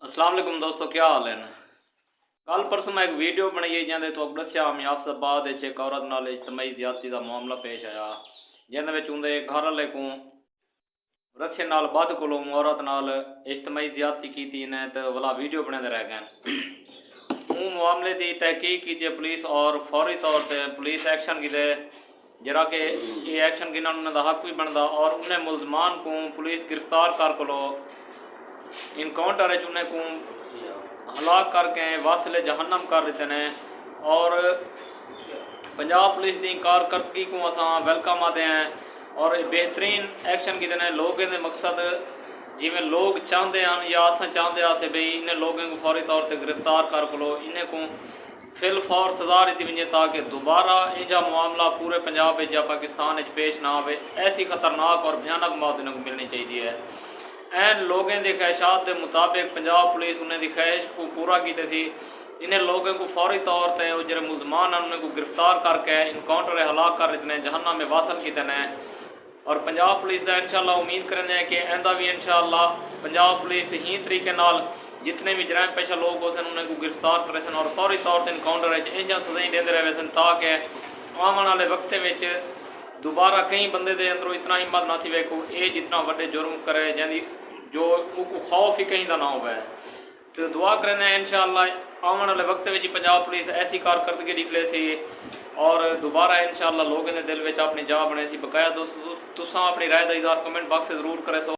अस्सलाम वालेकुम दोस्तों, क्या हाल है। कल परसों मैं एक वीडियो बनाई जिंदे तो दस्या मियाफाबाद एक औरत नाल इज्तमाही ज्यादती का मामला पेश आया जिंदे उनके घर वाले को रस्से नाल बद कोलों औरत नाल इज्तमाही ज्यादती की ने तो वाला वीडियो बने रह गए। मामले की तहकीक की पुलिस और फौरी तौर पर पुलिस एक्शन की जरा कि ये एक्शन गिना उन्होंने हक भी बनता और उन्हें मुलजमान को पुलिस गिरफ्तार कर को इनकाउंटर उन्हें को हलाक करके वासिले जहन्नम कर देते हैं। और पंजाब पुलिस की कारकर्दगी को असा वेलकम आते हैं और बेहतरीन एक्शन की देने लोगों के मकसद जिमें लोग चाहते हैं या असा चाहते हैं भाई इन्हें लोगों को फौरी तौर पर गिरफ्तार कर को इन्हें को फिल फौर सजा दी वजे ताकि दोबारा इंजा मामला पूरे पंजाब या पाकिस्तान पेश ना आए। ऐसी खतरनाक और भयानक मौत इन्हें को मिलनी चाहिए है। एन लोगों के ख्वाहिशात के मुताबिक पंजाब पुलिस उन्हें ख्वाहिश को पूरा की थी। इन्हें लोगों को फौरी तौर पर जो मुलजमान हैं उन्हें को गिरफ्तार करके इनकाउंटर हलाक कर देते हैं, जहन्नम में वासल किते हैं। और पंजाब पुलिस का इंशाअल्लाह उम्मीद करें हैं कि आंदा भी इंशाअल्लाह पंजाब पुलिस ही तरीके नाल जितने भी जराइम पेशा लोग हो उन्हें को गिरफ्तार करें और फौरी तौर पर इनकाउंटर इंजा सजाएं देते रहे सन ताकि आने वाले वक्त में दोबारा कई बंदे के अंदरों इतना हिम्मत ना थी वे को ये जितना बड़े जुर्म करे जैसी जो उनको खौफ ही कहीं का ना हो। तो दुआ करें इंशाअल्लाह आने वाले वक्त में पंजाब पुलिस ऐसी कारकर्दगी निकले सी और दोबारा इंशाअल्लाह लोगों के दिल में अपनी जगह बने सी। बकाया दोस्तों तुसा अपनी राय का इजहार कमेंट बॉक्स से जरूर करें।